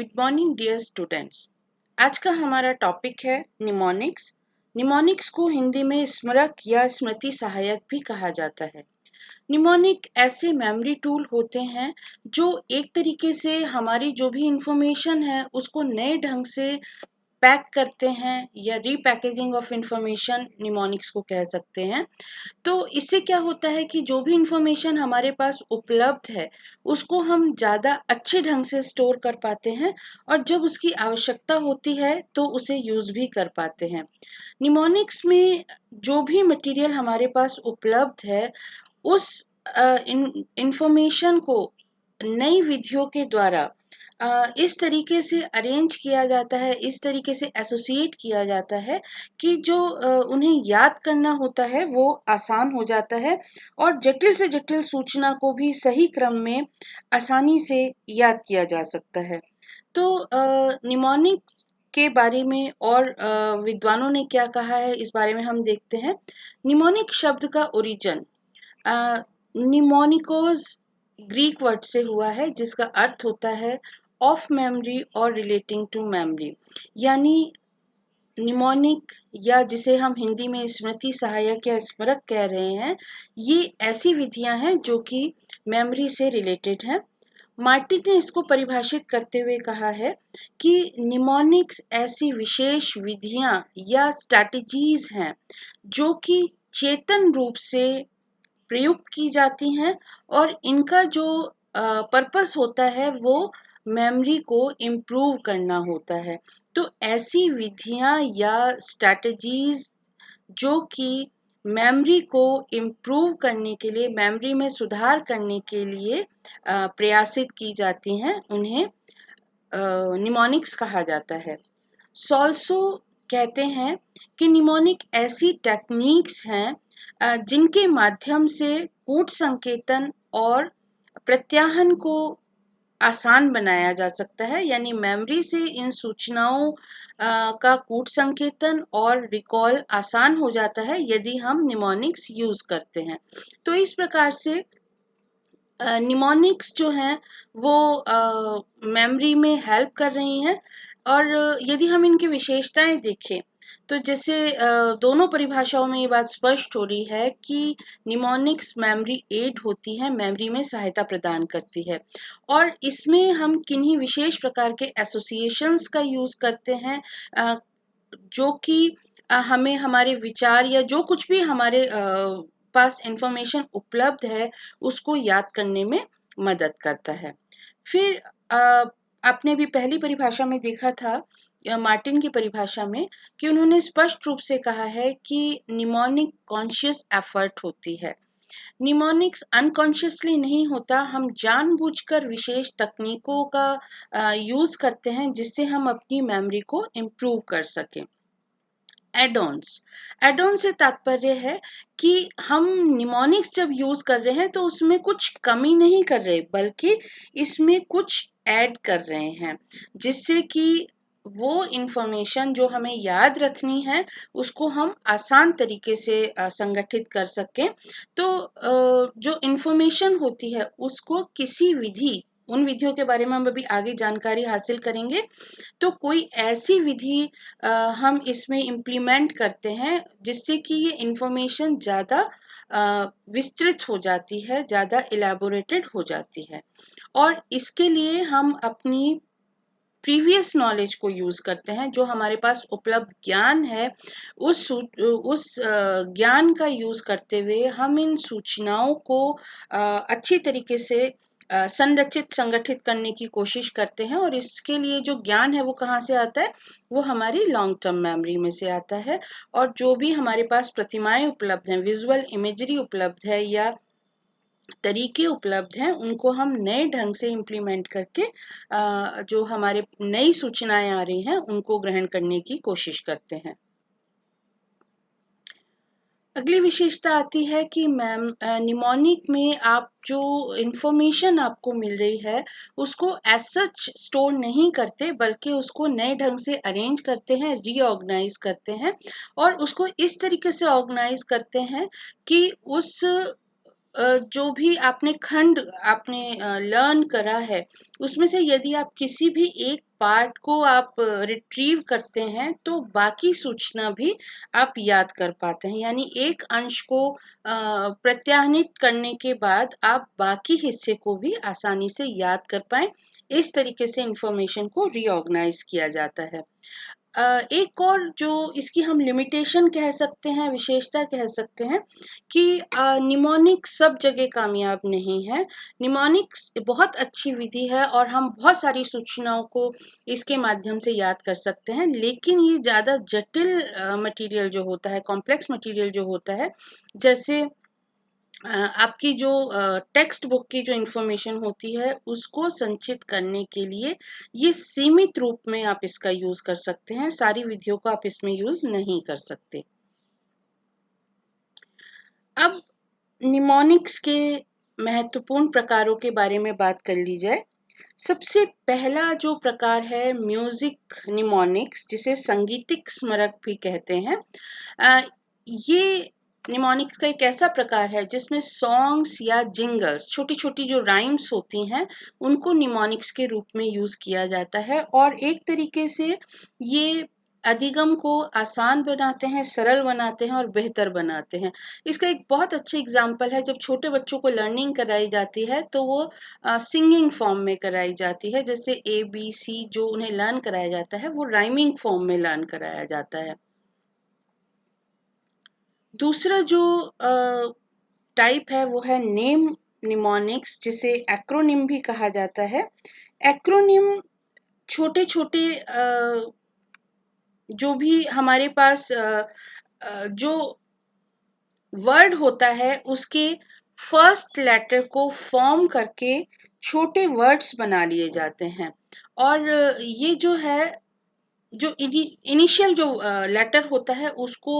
Good morning dear students. आज का हमारा टॉपिक है निमोनिक्स। निमोनिक्स को हिंदी में स्मरक या स्मृति सहायक भी कहा जाता है। निमोनिक ऐसे मेमोरी टूल होते हैं जो एक तरीके से हमारी जो भी इंफॉर्मेशन है उसको नए ढंग से पैक करते हैं या रीपैकेजिंग ऑफ इंफॉर्मेशन निमोनिक्स को कह सकते हैं। तो इससे क्या होता है कि जो भी इंफॉर्मेशन हमारे पास उपलब्ध है उसको हम ज़्यादा अच्छे ढंग से स्टोर कर पाते हैं और जब उसकी आवश्यकता होती है तो उसे यूज़ भी कर पाते हैं। निमोनिक्स में जो भी मटेरियल हमारे पास उपलब्ध है उस इंफॉर्मेशन को नई विधियों के द्वारा इस तरीके से अरेंज किया जाता है, इस तरीके से एसोसिएट किया जाता है कि जो उन्हें याद करना होता है वो आसान हो जाता है और जटिल से जटिल सूचना को भी सही क्रम में आसानी से याद किया जा सकता है। तो निमोनिक्स के बारे में और विद्वानों ने क्या कहा है इस बारे में हम देखते हैं। निमोनिक शब्द का ओरिजिन निमोनिकोस ग्रीक वर्ड से हुआ है जिसका अर्थ होता है ऑफ मेमोरी और रिलेटिंग टू मेमोरी, यानी निमोनिक या जिसे हम हिंदी में स्मृति सहायक या स्मरक कह रहे हैं, ये ऐसी विधियां हैं जो कि मेमोरी से रिलेटेड हैं। मार्टिन ने इसको परिभाषित करते हुए कहा है कि निमोनिक्स ऐसी विशेष विधियां या स्ट्रैटेजीज हैं जो कि चेतन रूप से प्रयुक्त की जाती हैं और इनका जो पर्पस होता है वो मेमोरी को इम्प्रूव करना होता है। तो ऐसी विधियां या स्ट्रैटेजीज जो कि मेमोरी को इम्प्रूव करने के लिए, मेमोरी में सुधार करने के लिए प्रयासित की जाती हैं, उन्हें निमोनिक्स कहा जाता है। सॉल्सो कहते हैं कि निमोनिक ऐसी टेक्निक्स हैं जिनके माध्यम से कूट संकेतन और प्रत्याहन को आसान बनाया जा सकता है, यानी मेमोरी से इन सूचनाओं का कूट संकेतन और रिकॉल आसान हो जाता है यदि हम निमोनिक्स यूज करते हैं। तो इस प्रकार से निमोनिक्स जो हैं वो मेमोरी में हेल्प कर रही हैं। और यदि हम इनकी विशेषताएं देखें तो जैसे दोनों परिभाषाओं में ये बात स्पष्ट हो रही है कि निमोनिक्स मेमोरी एड होती है, मेमोरी में सहायता प्रदान करती है और इसमें हम किन्हीं विशेष प्रकार के एसोसिएशंस का यूज करते हैं जो कि हमें हमारे विचार या जो कुछ भी हमारे पास इंफॉर्मेशन उपलब्ध है उसको याद करने में मदद करता है। फिर आपने भी पहली परिभाषा में देखा था मार्टिन की परिभाषा में कि उन्होंने स्पष्ट रूप से कहा है कि निमोनिक कॉन्शियस एफर्ट होती है। निमोनिक्स अनकॉन्शियसली नहीं होता, हम जानबूझकर विशेष तकनीकों का यूज करते हैं जिससे हम अपनी मेमोरी को इम्प्रूव कर सकें। एडॉन्स एडॉन से तात्पर्य है कि हम निमोनिक्स जब यूज कर रहे हैं तो उसमें कुछ कमी नहीं कर रहे बल्कि इसमें कुछ ऐड कर रहे हैं जिससे कि वो इंफॉर्मेशन जो हमें याद रखनी है उसको हम आसान तरीके से संगठित कर सकें। तो जो इंफॉर्मेशन होती है उसको किसी विधि, उन विधियों के बारे में हम अभी आगे जानकारी हासिल करेंगे, तो कोई ऐसी विधि हम इसमें इम्प्लीमेंट करते हैं जिससे कि ये इंफॉर्मेशन ज़्यादा विस्तृत हो जाती है, ज़्यादा इलेबोरेटेड हो जाती है और इसके लिए हम अपनी प्रीवियस नॉलेज को यूज करते हैं, जो हमारे पास उपलब्ध ज्ञान है उस ज्ञान का यूज करते हुए हम इन सूचनाओं को अच्छी तरीके से संरचित संगठित करने की कोशिश करते हैं और इसके लिए जो ज्ञान है वो कहाँ से आता है, वो हमारी लॉन्ग टर्म मेमोरी में से आता है। और जो भी हमारे पास प्रतिमाएं उपलब्ध हैं, विजुअल इमेजरी उपलब्ध है या तरीके उपलब्ध हैं, उनको हम नए ढंग से इम्प्लीमेंट करके जो हमारे नई सूचनाएं आ रही हैं उनको ग्रहण करने की कोशिश करते हैं। अगली विशेषता आती है कि निमोनिक में आप जो इंफॉर्मेशन आपको मिल रही है उसको एज सच स्टोर नहीं करते बल्कि उसको नए ढंग से अरेंज करते हैं, रीऑर्गेनाइज करते हैं और उसको इस तरीके से ऑर्गेनाइज करते हैं कि उस जो भी आपने खंड आपने लर्न करा है, उसमें से यदि आप किसी भी एक पार्ट को आप रिट्रीव करते हैं, तो बाकी सूचना भी आप याद कर पाते हैं। यानी एक अंश को प्रत्याहनित करने के बाद आप बाकी हिस्से को भी आसानी से याद कर पाएं। इस तरीके से इंफॉर्मेशन को रीऑर्गेनाइज किया जाता है। एक और जो इसकी हम लिमिटेशन कह सकते हैं, विशेषता कह सकते हैं कि निमोनिक सब जगह कामयाब नहीं है। निमोनिक्स बहुत अच्छी विधि है और हम बहुत सारी सूचनाओं को इसके माध्यम से याद कर सकते हैं, लेकिन ये ज़्यादा जटिल मटेरियल जो होता है, कॉम्प्लेक्स मटेरियल जो होता है, जैसे आपकी जो टेक्स्ट बुक की जो इंफॉर्मेशन होती है, उसको संचित करने के लिए ये सीमित रूप में आप इसका यूज कर सकते हैं। सारी विधियों को आप इसमें यूज नहीं कर सकते। अब निमोनिक्स के महत्वपूर्ण प्रकारों के बारे में बात कर ली जाए। सबसे पहला जो प्रकार है म्यूजिक निमोनिक्स, जिसे संगीतिक स्मरक भी कहते हैं। ये निमोनिक्स का एक ऐसा प्रकार है जिसमें सॉन्ग्स या जिंगल्स, छोटी छोटी जो राइम्स होती हैं, उनको निमोनिक्स के रूप में यूज किया जाता है और एक तरीके से ये अधिगम को आसान बनाते हैं, सरल बनाते हैं और बेहतर बनाते हैं। इसका एक बहुत अच्छा एग्जाम्पल है, जब छोटे बच्चों को लर्निंग कराई जाती है तो वो सिंगिंग फॉर्म में कराई जाती है। जैसे ABC जो उन्हें लर्न कराया जाता है, वो राइमिंग फॉर्म में लर्न कराया जाता है। दूसरा जो टाइप है वो है नेम निमोनिक्स, जिसे एक्रोनिम भी कहा जाता है। एक्रोनिम छोटे छोटे जो भी हमारे पास जो वर्ड होता है, उसके फर्स्ट लेटर को फॉर्म करके छोटे वर्ड्स बना लिए जाते हैं। और ये जो है, जो इनिशियल जो लेटर होता है, उसको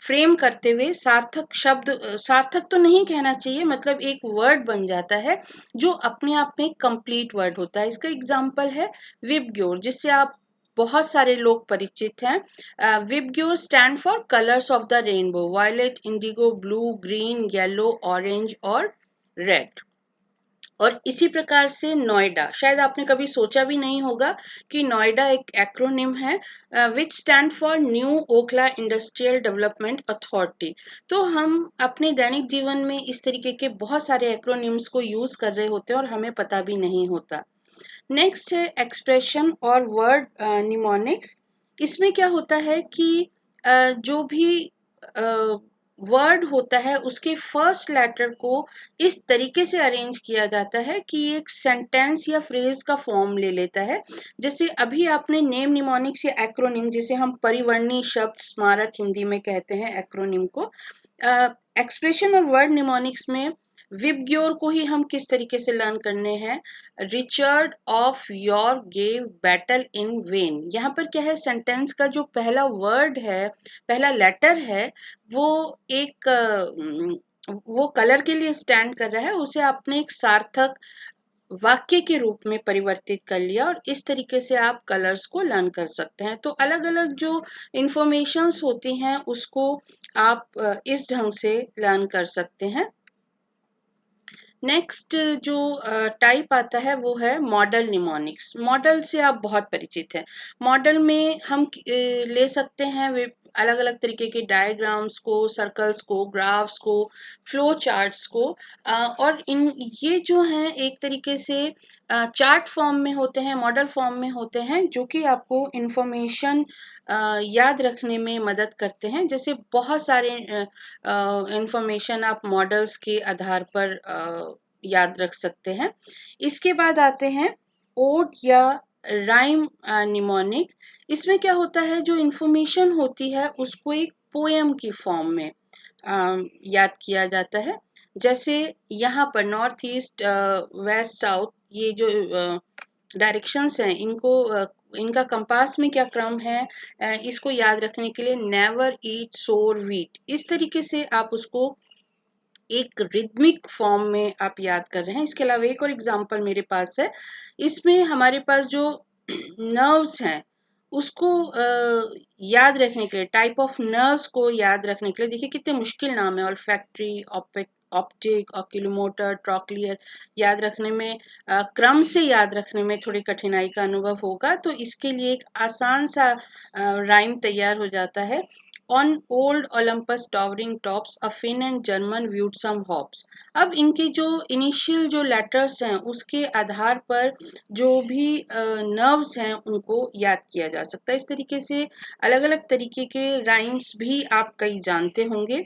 फ्रेम करते हुए सार्थक शब्द, सार्थक तो नहीं कहना चाहिए, मतलब एक वर्ड बन जाता है जो अपने आप में कंप्लीट वर्ड होता है। इसका एग्जांपल है विबग्योर, जिससे आप बहुत सारे लोग परिचित हैं। VIBGYOR stand for colours of the rainbow, violet, indigo, blue, green, yellow, orange और रेड। और इसी प्रकार से नोएडा, शायद आपने कभी सोचा भी नहीं होगा कि नोएडा एक एक्रोनिम है, विच stand for new Okhla industrial development authority. तो हम अपने दैनिक जीवन में इस तरीके के बहुत सारे एक्रोनिम्स को यूज कर रहे होते हैं और हमें पता भी नहीं होता। नेक्स्ट है एक्सप्रेशन और वर्ड निमोनिक्स। इसमें क्या होता है कि जो भी वर्ड होता है, उसके फर्स्ट लेटर को इस तरीके से अरेंज किया जाता है कि एक सेंटेंस या फ्रेज का फॉर्म ले लेता है। जैसे अभी आपने नेम निमोनिक्स या एक्रोनिम, जिसे हम परिवर्णी शब्द स्मारक हिंदी में कहते हैं एक्रोनिम को, एक्सप्रेशन और वर्ड निमोनिक्स में विबग्योर को ही हम किस तरीके से लर्न करने हैं। Richard of your gave battle in when, यहाँ पर क्या है, सेंटेंस का जो पहला वर्ड है, पहला लेटर है, वो एक वो कलर के लिए स्टैंड कर रहा है, उसे आपने एक सार्थक वाक्य के रूप में परिवर्तित कर लिया और इस तरीके से आप कलर्स को लर्न कर सकते हैं। तो अलग अलग जो इंफॉर्मेशंस होती हैं, उसको आप इस ढंग से लर्न कर सकते हैं। नेक्स्ट जो टाइप आता है वो है मॉडल निमोनिक्स। मॉडल से आप बहुत परिचित हैं। मॉडल में हम ले सकते हैं अलग अलग तरीके के डायग्राम्स को, सर्कल्स को, ग्राफ्स को, फ्लो चार्ट्स को, और इन ये जो हैं एक तरीके से चार्ट फॉर्म में होते हैं, मॉडल फॉर्म में होते हैं, जो कि आपको इंफॉर्मेशन याद रखने में मदद करते हैं। जैसे बहुत सारे इंफॉर्मेशन आप मॉडल्स के आधार पर याद रख सकते हैं। इसके बाद आते हैं ओड या राइम निमोनिक। इसमें क्या होता है, जो इंफॉर्मेशन होती है उसको एक पोएम की फॉर्म में याद किया जाता है। जैसे यहाँ पर नॉर्थ ईस्ट, वेस्ट, साउथ, ये जो डायरेक्शंस हैं, इनका कंपास में क्या क्रम है, इसको याद रखने के लिए नेवर ईट सोर व्हीट, इस तरीके से आप उसको एक रिदमिक फॉर्म में आप याद कर रहे हैं। इसके अलावा एक और एग्जांपल मेरे पास है। इसमें हमारे पास जो नर्व्स हैं, उसको याद रखने के लिए, टाइप ऑफ नर्व्स को याद रखने के लिए, देखिए कितने मुश्किल नाम है, ऑल्फैक्टरी, ऑप्टिक, ऑक्यूलोमोटर, ट्रॉक्लियर याद रखने में, क्रम से याद रखने में थोड़ी कठिनाई का अनुभव होगा, तो इसके लिए एक आसान सा राइम तैयार हो जाता है। On old Olympus towering tops a Finn and German viewed some hops. अब इनके जो इनिशियल जो लेटर्स हैं उसके आधार पर जो भी नर्व्स हैं उनको याद किया जा सकता है। इस तरीके से अलग अलग तरीके के राइम्स भी आप कई जानते होंगे।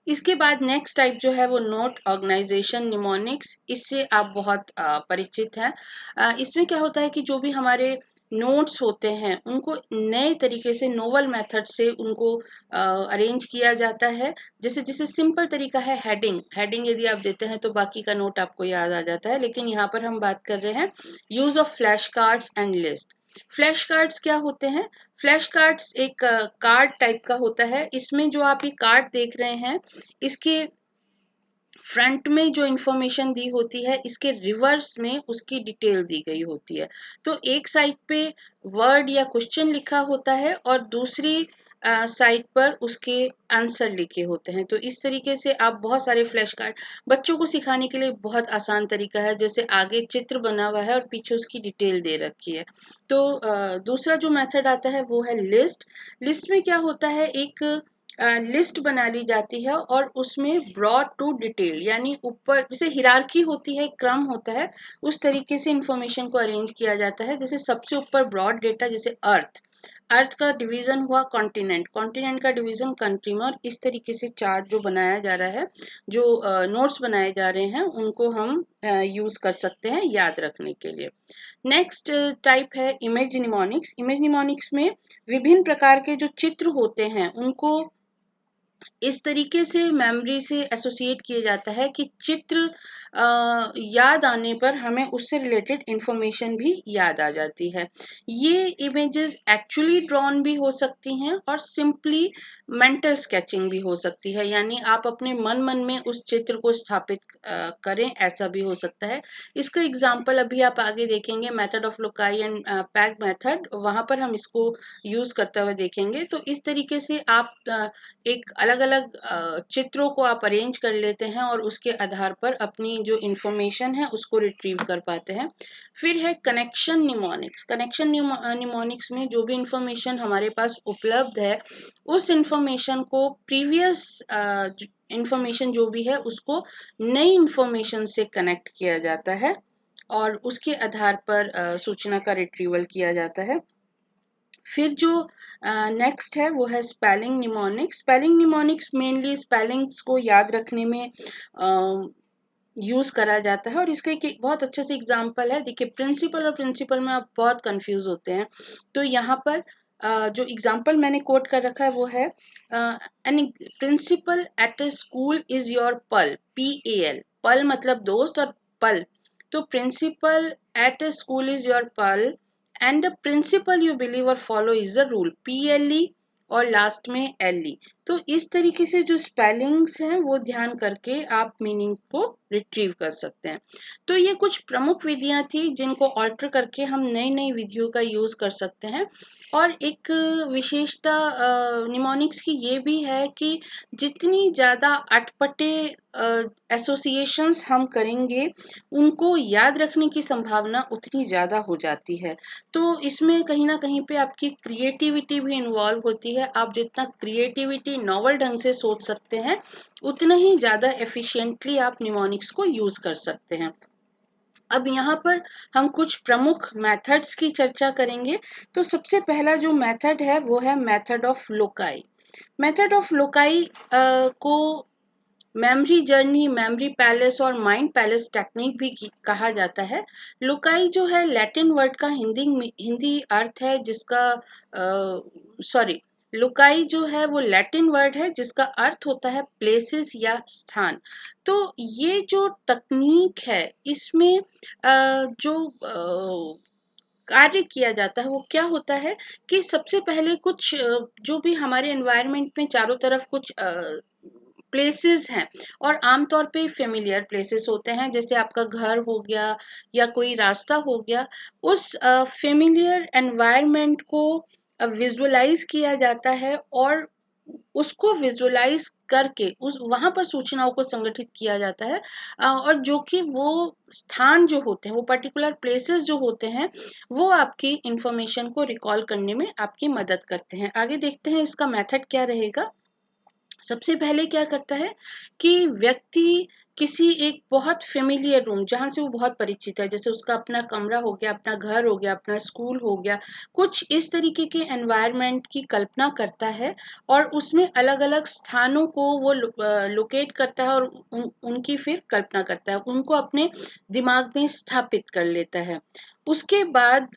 इसके बाद नेक्स्ट टाइप जो है वो नोट ऑर्गेनाइजेशन निमोनिक्स, इससे आप बहुत परिचित हैं। इसमें क्या होता है कि जो भी हमारे नोट्स होते हैं उनको नए तरीके से, नोवल मेथड से उनको अरेंज किया जाता है। जैसे जैसे सिंपल तरीका है हेडिंग, हेडिंग यदि आप देते हैं तो बाकी का नोट आपको याद आ जाता है, लेकिन यहाँ पर हम बात कर रहे हैं use of flash cards and list. Flash cards क्या होते हैं? फ्लैश कार्ड्स एक कार्ड टाइप का होता है। इसमें जो आप ये कार्ड देख रहे हैं, इसके फ्रंट में जो इंफॉर्मेशन दी होती है, इसके रिवर्स में उसकी डिटेल दी गई होती है। तो एक साइड पे वर्ड या क्वेश्चन लिखा होता है और दूसरी साइड पर उसके आंसर लिखे होते हैं। तो इस तरीके से आप बहुत सारे फ्लैश कार्ड, बच्चों को सिखाने के लिए बहुत आसान तरीका है। जैसे आगे चित्र बना हुआ है और पीछे उसकी डिटेल दे रखी है। तो दूसरा जो मेथड आता है वो है लिस्ट। लिस्ट में क्या होता है, एक लिस्ट बना ली जाती है और उसमें ब्रॉड टू डिटेल, यानी ऊपर जैसे हिरार्की होती है, क्रम होता है, उस तरीके से इंफॉर्मेशन को अरेंज किया जाता है। जैसे सबसे ऊपर ब्रॉड डेटा, जैसे अर्थ, अर्थ का डिवीजन हुआ कॉन्टिनेंट, कॉन्टिनेंट का डिवीजन कंट्री में, और इस तरीके से चार्ट जो बनाया जा रहा है, जो नोट्स बनाए जा रहे हैं, उनको हम यूज कर सकते हैं याद रखने के लिए। नेक्स्ट टाइप है इमेज निमोनिक्स। इमेज निमोनिक्स में विभिन्न प्रकार के जो चित्र होते हैं उनको इस तरीके से मेमोरी से एसोसिएट किया जाता है कि चित्र याद आने पर हमें उससे रिलेटेड इंफॉर्मेशन भी याद आ जाती है। ये इमेजेस एक्चुअली ड्रॉन भी हो सकती हैं और सिंपली मेंटल स्केचिंग भी हो सकती है, यानी आप अपने मन में उस चित्र को स्थापित करें, ऐसा भी हो सकता है। इसका एग्जाम्पल अभी आप आगे देखेंगे, method of loci and peg method, वहां पर हम इसको यूज करते हुए देखेंगे। तो इस तरीके से आप एक अलग अलग चित्रों को आप अरेंज कर लेते हैं और उसके आधार पर अपनी जो इंफॉर्मेशन है उसको रिट्रीव कर पाते हैं। फिर है कनेक्शन निमोनिक्स। कनेक्शन निमोनिक्स में जो भी इंफॉर्मेशन हमारे पास उपलब्ध है, उस इंफॉर्मेशन को प्रीवियस इंफॉर्मेशन जो भी है उसको नई इंफॉर्मेशन से कनेक्ट किया जाता है और उसके आधार पर सूचना का रिट्रीवल किया जाता है। फिर जो नेक्स्ट है वो है spelling mnemonics. Spelling mnemonics mainly spellings को याद रखने में यूज करा जाता है, और इसका एक बहुत अच्छा सा एग्जांपल है। देखिए, प्रिंसिपल और प्रिंसिपल में आप बहुत कंफ्यूज होते हैं, तो यहाँ पर जो एग्जांपल मैंने कोट कर रखा है वो है an principal at a school is your pal, PAL, pal मतलब दोस्त और पल, तो principal at a school is your pal and the principle you believe और follow is the rule, PLE और लास्ट में LE। तो इस तरीके से जो स्पेलिंग्स हैं वो ध्यान करके आप मीनिंग को रिट्रीव कर सकते हैं। तो ये कुछ प्रमुख विधियां थी जिनको ऑल्टर करके हम नई नई विधियों का यूज कर सकते हैं। और एक विशेषता निमोनिक्स की ये भी है कि जितनी ज्यादा अटपटे एसोसिएशंस हम करेंगे, उनको याद रखने की संभावना उतनी ज्यादा हो जाती है। तो इसमें कहीं ना कहीं पे आपकी क्रिएटिविटी भी इन्वॉल्व होती है। आप जितना क्रिएटिविटी नॉवल ढंग से सोच सकते हैं, उतना ही ज्यादा एफिशिएंटली आप निमोनिक्स को यूज कर सकते हैं। अब यहाँ पर हम कुछ प्रमुख मेथड्स की चर्चा करेंगे। तो सबसे पहला जो मेथड है वो है method of loci. Method of loci को मेमोरी जर्नी, मेमोरी पैलेस और माइंड पैलेस टेक्निक भी कहा जाता है। लोकाई जो है लैटिन वर्ड का हिंदी अर्थ है, जिसका सॉरी लोकाई जो है वो लैटिन वर्ड है जिसका अर्थ होता है प्लेसेस या स्थान। तो ये जो तकनीक है, इसमें जो कार्य किया जाता है वो क्या होता है कि सबसे पहले कुछ जो भी हमारे एनवायरनमेंट में चारों तरफ कुछ प्लेसेस हैं, और आमतौर पे फेमिलियर प्लेसेस होते हैं, जैसे आपका घर हो गया या कोई रास्ता हो गया, उस फेमिलियर एनवायरनमेंट को विजुअलाइज किया जाता है और उसको विजुअलाइज करके उस वहां पर सूचनाओं को संगठित किया जाता है। और जो कि वो स्थान जो होते हैं, वो पर्टिकुलर प्लेसेस जो होते हैं, वो आपकी इंफॉर्मेशन को रिकॉल करने में आपकी मदद करते हैं। आगे देखते हैं इसका मेथड क्या रहेगा। सबसे पहले क्या करता है कि व्यक्ति किसी एक बहुत फेमिलियर रूम, जहां से वो बहुत परिचित है, जैसे उसका अपना कमरा हो गया, अपना घर हो गया, अपना स्कूल हो गया, कुछ इस तरीके के एनवायरनमेंट की कल्पना करता है और उसमें अलग अलग स्थानों को वो लोकेट करता है और उनकी फिर कल्पना करता है, उनको अपने दिमाग में स्थापित कर लेता है। उसके बाद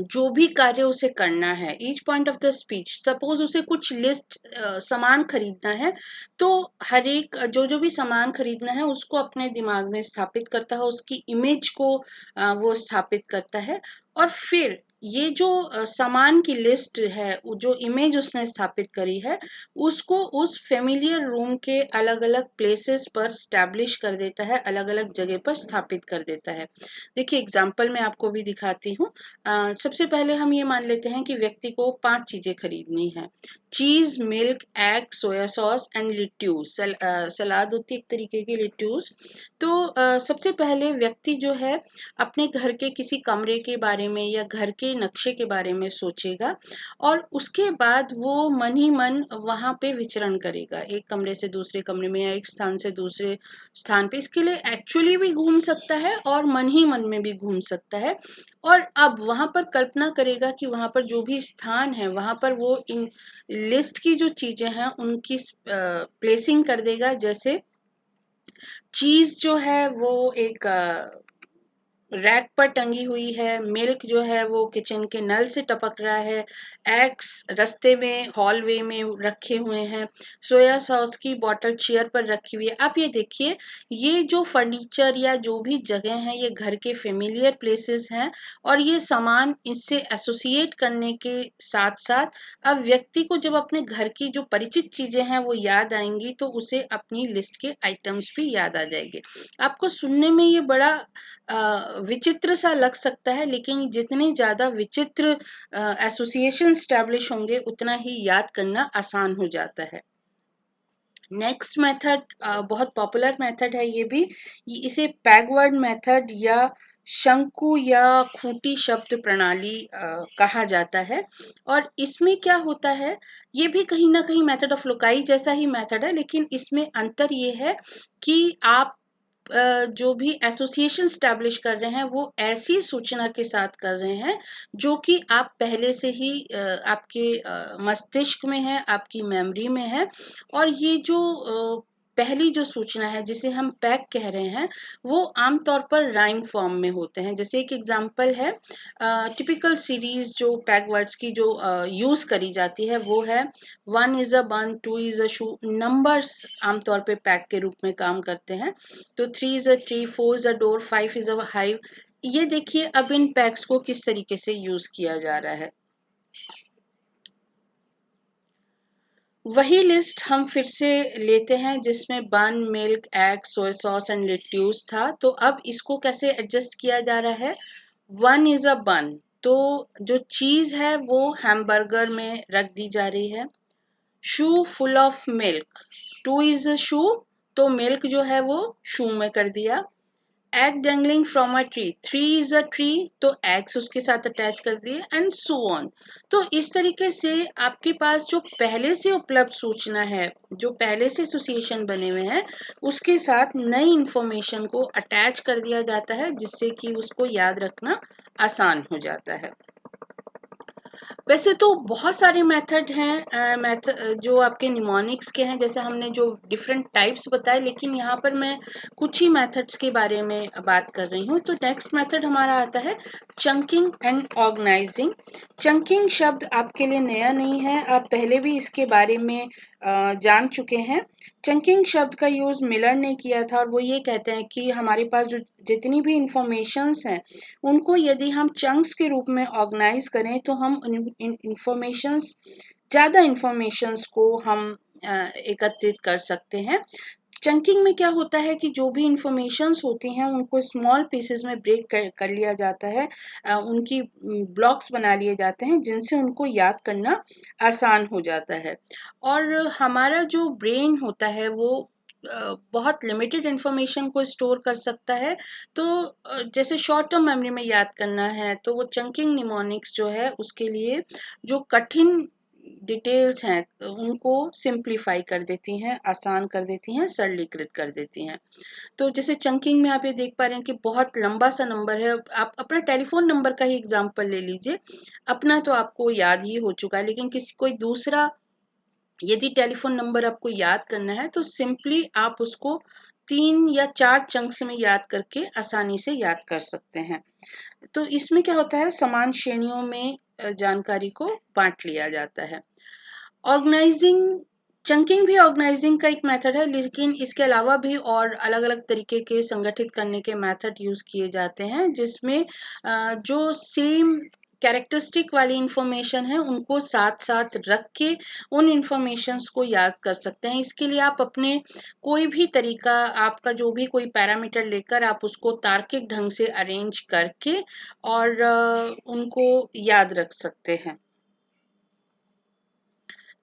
जो भी कार्य उसे करना है, each point of the speech, suppose उसे कुछ लिस्ट सामान खरीदना है, तो हर एक जो जो भी सामान खरीदना है उसको अपने दिमाग में स्थापित करता है, उसकी इमेज को वो स्थापित करता है। और फिर ये जो सामान की लिस्ट है, जो इमेज उसने स्थापित करी है, उसको उस फेमिलियर रूम के अलग अलग प्लेसेस पर स्टैब्लिश कर देता है, अलग अलग जगह पर स्थापित कर देता है। देखिए एग्जाम्पल मैं आपको भी दिखाती हूँ। सबसे पहले हम ये मान लेते हैं कि व्यक्ति को 5 चीजें खरीदनी है। Cheese, milk, egg, soya sauce and lettuce. सलाद होती है एक तरीके की, लिट्यूस। तो सबसे पहले व्यक्ति जो है अपने घर के किसी कमरे के बारे में या घर के नक्शे के बारे में सोचेगा और उसके बाद वो मन ही मन वहां पे विचरण करेगा, एक कमरे से दूसरे कमरे में या एक स्थान से दूसरे स्थान पे। इसके लिए एक्चुअली भी घूम सकता है और मन ही मन में भी घूम सकता है। और अब वहां पर कल्पना करेगा कि वहां पर जो भी स्थान है वहां पर वो इन लिस्ट की जो चीजें हैं उनकी प्लेसिंग कर देगा। जैसे चीज जो है वो एक रैक पर टंगी हुई है, मिल्क जो है वो किचन के नल से टपक रहा है, एग्स रास्ते में हॉलवे में रखे हुए हैं, सोया सॉस की बोतल चेयर पर रखी हुई है। आप ये देखिए, ये जो फर्नीचर या जो भी जगह है ये घर के फेमिलियर प्लेसेस हैं और ये सामान इससे एसोसिएट करने के साथ साथ अब व्यक्ति को जब अपने घर की जो परिचित चीजें हैं वो याद आएंगी तो उसे अपनी लिस्ट के आइटम्स भी याद आ जाएंगे। आपको सुनने में ये बड़ा विचित्र सा लग सकता है, लेकिन जितने ज्यादा विचित्र एसोसिएशन स्टैब्लिश होंगे उतना ही याद करना आसान हो जाता है। नेक्स्ट मेथड बहुत पॉपुलर मेथड है ये भी, इसे पैगवर्ड मेथड या शंकु या खूंटी शब्द प्रणाली कहा जाता है। और इसमें क्या होता है, ये भी कहीं ना कहीं मेथड ऑफ लोकाई जैसा ही मेथड है, लेकिन इसमें अंतर ये है कि आप जो भी एसोसिएशन स्टैब्लिश कर रहे हैं वो ऐसी सूचना के साथ कर रहे हैं जो कि आप पहले से ही आपके मस्तिष्क में है, आपकी मेमोरी में है। और ये जो पहली जो सूचना है जिसे हम पैक कह रहे हैं वो आमतौर पर राइम फॉर्म में होते हैं। जैसे एक एग्जांपल है, टिपिकल सीरीज जो पैक वर्ड्स की जो यूज करी जाती है वो है 1 इज अ बन, 2 इज अ शू। नंबर्स आमतौर पे पैक के रूप में काम करते हैं। तो 3 is a tree, 4 is a door, 5 is a hive. ये देखिए अब इन पैक्स को किस तरीके से यूज किया जा रहा है। वही लिस्ट हम फिर से लेते हैं जिसमें बन, milk, egg, soya sauce and lettuce था। तो अब इसको कैसे एडजस्ट किया जा रहा है। 1 इज अ बन, तो जो चीज है वो हैमबर्गर में रख दी जा रही है। Shoe full of milk, 2 is a shoe, तो मिल्क जो है वो शू में कर दिया। Egg dangling from a tree, 3 is a tree, तो एग्स उसके साथ अटैच कर दिए एंड सो ऑन। तो इस तरीके से आपके पास जो पहले से उपलब्ध सूचना है, जो पहले से एसोसिएशन बने हुए हैं, उसके साथ नई इंफॉर्मेशन को अटैच कर दिया जाता है जिससे कि उसको याद रखना आसान हो जाता है। वैसे तो बहुत सारे मेथड हैं, मेथड जो आपके निमोनिक्स के हैं, जैसे हमने जो डिफरेंट टाइप्स बताए, लेकिन यहाँ पर मैं कुछ ही मेथड्स के बारे में बात कर रही हूँ। तो नेक्स्ट मेथड हमारा आता है चंकिंग एंड ऑर्गेनाइजिंग। चंकिंग शब्द आपके लिए नया नहीं है, आप पहले भी इसके बारे में जान चुके हैं। चंकिंग शब्द का यूज मिलर ने किया था और वो ये कहते हैं कि हमारे पास जो जितनी भी इंफॉर्मेशंस हैं उनको यदि हम चंक्स के रूप में ऑर्गेनाइज करें तो हम इंफॉर्मेशंस ज़्यादा इंफॉर्मेशंस को हम एकत्रित कर सकते हैं। चंकिंग में क्या होता है कि जो भी इंफॉर्मेशंस होती हैं उनको स्मॉल पीसेस में ब्रेक कर लिया जाता है, उनकी ब्लॉक्स बना लिए जाते हैं जिनसे उनको याद करना आसान हो जाता है। और हमारा जो ब्रेन होता है वो बहुत लिमिटेड इंफॉर्मेशन को स्टोर कर सकता है। तो जैसे शॉर्ट टर्म मेमोरी में याद करना है तो वो चंकिंग निमोनिक्स जो है उसके लिए जो कठिन डिटेल्स हैं उनको सिंप्लीफाई कर देती हैं, आसान कर देती हैं, सरलीकृत कर देती हैं। तो जैसे चंकिंग में आप ये देख पा रहे हैं कि बहुत लंबा सा नंबर है। आप अपना टेलीफोन नंबर का ही एग्जांपल ले लीजिए। अपना तो आपको याद ही हो चुका है, लेकिन किसी कोई दूसरा यदि टेलीफोन नंबर आपको याद करना है तो सिंपली आप उसको 3 या 4 चंक्स में याद करके आसानी से याद कर सकते हैं। तो इसमें क्या होता है, समान श्रेणियों में जानकारी को बांट लिया जाता है। ऑर्गेनाइजिंग चंकिंग भी ऑर्गेनाइजिंग का एक मेथड है, लेकिन इसके अलावा भी और अलग अलग तरीके के संगठित करने के मेथड यूज किए जाते हैं, जिसमें जो सेम कैरेक्टरिस्टिक वाली इंफॉर्मेशन है उनको साथ साथ रख के उन इंफॉर्मेशंस को याद कर सकते हैं। इसके लिए आप अपने कोई भी तरीका, आपका जो भी कोई पैरामीटर लेकर आप उसको तार्किक ढंग से अरेंज करके और उनको याद रख सकते हैं।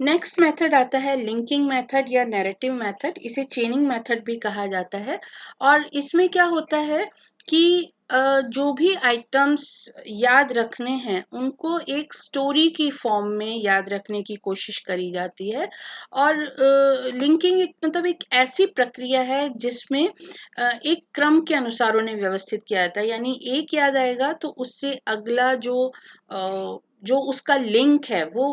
नेक्स्ट मेथड आता है लिंकिंग मेथड या नैरेटिव मेथड। इसे चेनिंग मेथड भी कहा जाता है। और इसमें क्या होता है कि जो भी आइटम्स याद रखने हैं उनको एक स्टोरी की फॉर्म में याद रखने की कोशिश करी जाती है। और लिंकिंग एक मतलब एक ऐसी प्रक्रिया है जिसमें एक क्रम के अनुसार उन्हें व्यवस्थित किया जाता है। यानी एक याद आएगा तो उससे अगला जो उसका लिंक है वो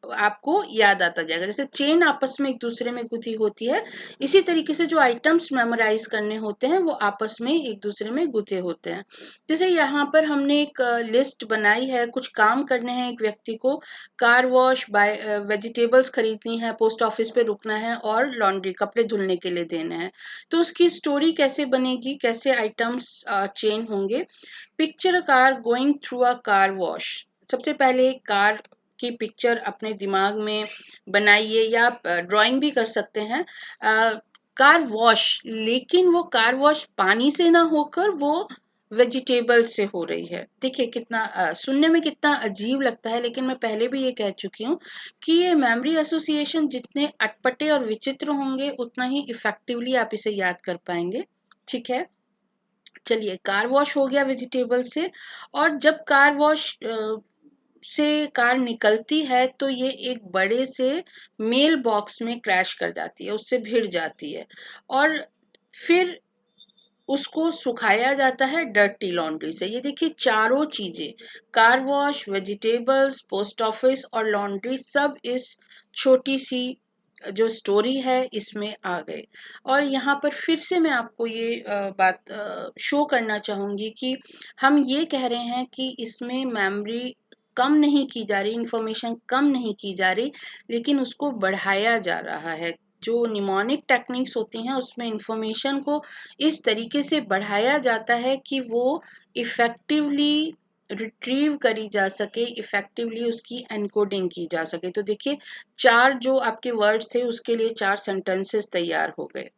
आपको याद आता जाएगा। जैसे चेन आपस में एक दूसरे में गुथी होती है, इसी तरीके से जो आइटम्स मेमोराइज करने होते हैं वो आपस में एक दूसरे में गुथे होते हैं। जैसे यहाँ पर हमने एक लिस्ट बनाई है, कुछ काम करने हैं एक व्यक्ति को। कार वॉश, वेजिटेबल्स खरीदनी है, पोस्ट ऑफिस पे रुकना है और लॉन्ड्री, कपड़े धुलने के लिए देने हैं। तो उसकी स्टोरी कैसे बनेगी, कैसे आइटम्स चेन होंगे। Picture car going through a car wash. सबसे पहले कार की पिक्चर अपने दिमाग में बनाइए, या आप ड्राइंग भी कर सकते हैं। कार वॉश, लेकिन वो कार वॉश पानी से ना होकर वो वेजिटेबल से हो रही है। देखिए कितना सुनने में कितना अजीब लगता है, लेकिन मैं पहले भी ये कह चुकी हूँ कि ये मेमोरी एसोसिएशन जितने अटपटे और विचित्र होंगे उतना ही इफेक्टिवली आप इसे याद कर पाएंगे। ठीक है, चलिए कार वॉश हो गया वेजिटेबल से। और जब कार वॉश से कार निकलती है तो ये एक बड़े से मेल बॉक्स में क्रैश कर जाती है, उससे भिड़ जाती है। और फिर उसको सुखाया जाता है डर्टी लॉन्ड्री से। ये देखिए चारों चीजें, car wash, vegetables, post office और लॉन्ड्री, सब इस छोटी सी जो स्टोरी है इसमें आ गए। और यहाँ पर फिर से मैं आपको ये बात शो करना चाहूंगी कि हम ये कह रहे हैं कि इसमें मेमोरी कम नहीं की जा रही, इंफॉर्मेशन कम नहीं की जा रही, लेकिन उसको बढ़ाया जा रहा है। जो निमोनिक टेक्निक्स होती हैं उसमें इंफॉर्मेशन को इस तरीके से बढ़ाया जाता है कि वो इफेक्टिवली रिट्रीव करी जा सके, इफेक्टिवली उसकी एनकोडिंग की जा सके। तो देखिए 4 जो आपके वर्ड्स थे उसके लिए 4 सेंटेंसेस तैयार हो गए।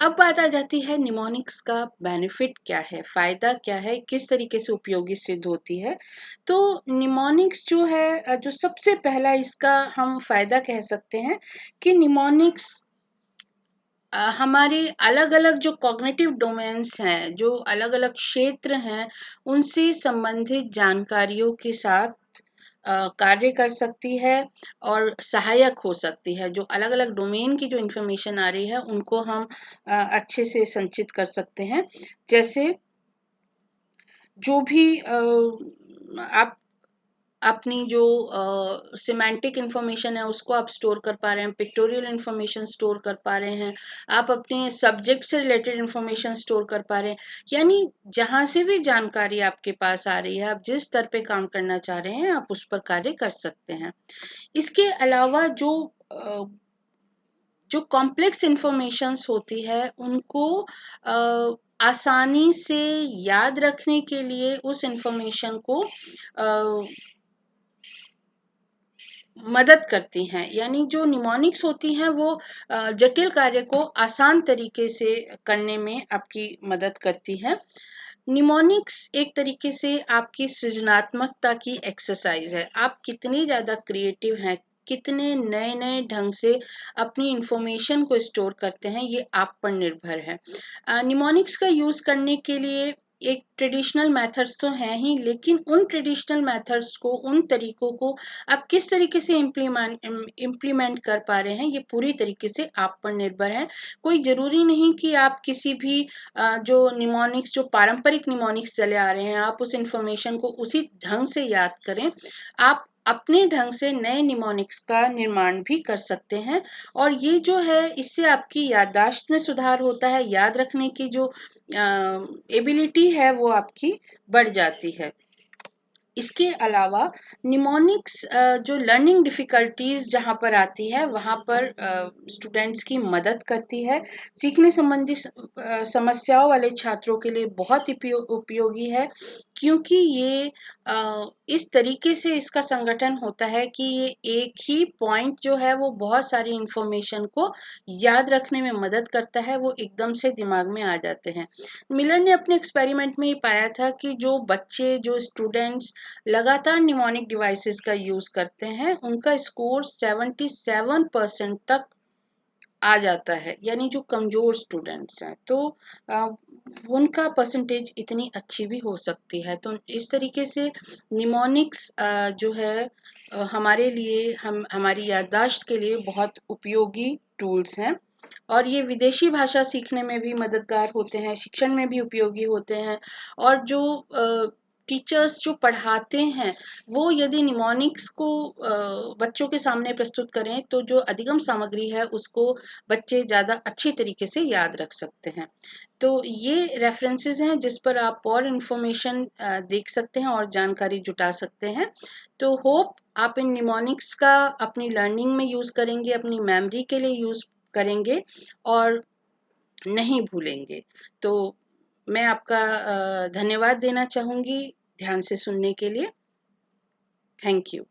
अब बात आ जाती है निमोनिक्स का बेनिफिट क्या है, फायदा क्या है, किस तरीके से उपयोगी सिद्ध होती है। तो निमोनिक्स जो है, जो सबसे पहला इसका हम फायदा कह सकते हैं कि निमोनिक्स हमारे अलग अलग जो कॉग्निटिव डोमेन्स हैं, जो अलग अलग क्षेत्र हैं, उनसे संबंधित जानकारियों के साथ कार्य कर सकती है और सहायक हो सकती है। जो अलग अलग डोमेन की जो इंफॉर्मेशन आ रही है उनको हम अच्छे से संचित कर सकते हैं। जैसे जो भी आप अपनी जो सिमेंटिक इंफॉर्मेशन है उसको आप स्टोर कर पा रहे हैं, पिक्टोरियल इंफॉर्मेशन स्टोर कर पा रहे हैं, आप अपने सब्जेक्ट से रिलेटेड इंफॉर्मेशन स्टोर कर पा रहे हैं। यानी जहां से भी जानकारी आपके पास आ रही है, आप जिस स्तर पे काम करना चाह रहे हैं आप उस पर कार्य कर सकते हैं। इसके अलावा जो कॉम्प्लेक्स इंफॉर्मेशंस होती है उनको आसानी से याद रखने के लिए उस इंफॉर्मेशन को मदद करती हैं। यानी जो निमोनिक्स होती हैं वो जटिल कार्य को आसान तरीके से करने में आपकी मदद करती है। निमोनिक्स एक तरीके से आपकी सृजनात्मकता की एक्सरसाइज है। आप कितनी ज़्यादा क्रिएटिव हैं, कितने नए नए ढंग से अपनी इंफॉर्मेशन को स्टोर करते हैं, ये आप पर निर्भर है। निमोनिक्स का यूज़ करने के लिए एक ट्रेडिशनल मेथड्स तो हैं ही, लेकिन उन ट्रेडिशनल मेथड्स को, उन तरीकों को आप किस तरीके से इम्प्लीमेंट कर पा रहे हैं, ये पूरी तरीके से आप पर निर्भर है। कोई ज़रूरी नहीं कि आप किसी भी जो निमोनिक्स, जो पारंपरिक निमोनिक्स चले आ रहे हैं, आप उस इंफॉर्मेशन को उसी ढंग से याद करें। आप अपने ढंग से नए निमोनिक्स का निर्माण भी कर सकते हैं, और ये जो है इससे आपकी याददाश्त में सुधार होता है, याद रखने की जो एबिलिटी है वो आपकी बढ़ जाती है। इसके अलावा निमोनिक्स जो लर्निंग डिफ़िकल्टीज़ जहाँ पर आती है, वहाँ पर स्टूडेंट्स की मदद करती है। सीखने संबंधी समस्याओं वाले छात्रों के लिए बहुत उपयोगी है, क्योंकि ये इस तरीके से इसका संगठन होता है कि ये एक ही पॉइंट जो है वो बहुत सारी इंफॉर्मेशन को याद रखने में मदद करता है, वो एकदम से दिमाग में आ जाते हैं। मिलर ने अपने एक्सपेरिमेंट में ये पाया था कि जो बच्चे, जो स्टूडेंट्स लगातार निमोनिक डिवाइसेस का यूज़ करते हैं, उनका स्कोर 77% तक आ जाता है। यानी जो कमज़ोर स्टूडेंट्स हैं, तो अ, उनका परसेंटेज इतनी अच्छी भी हो सकती है। तो इस तरीके से निमोनिक्स जो है हमारे लिए, हमारी याददाश्त के लिए बहुत उपयोगी टूल्स हैं, और ये विदेशी भाषा सीखने में भी मददगार होते हैं, शिक्षण में भी उपयोगी होते हैं। और जो टीचर्स जो पढ़ाते हैं, वो यदि निमोनिक्स को बच्चों के सामने प्रस्तुत करें, तो जो अधिगम सामग्री है उसको बच्चे ज़्यादा अच्छी तरीके से याद रख सकते हैं। तो ये रेफरेंसेस हैं जिस पर आप और इन्फॉर्मेशन देख सकते हैं और जानकारी जुटा सकते हैं। तो होप आप इन निमोनिक्स का अपनी लर्निंग में यूज़ करेंगे, अपनी मेमोरी के लिए यूज़ करेंगे, और नहीं भूलेंगे। तो मैं आपका धन्यवाद देना चाहूँगी ध्यान से सुनने के लिए। Thank you.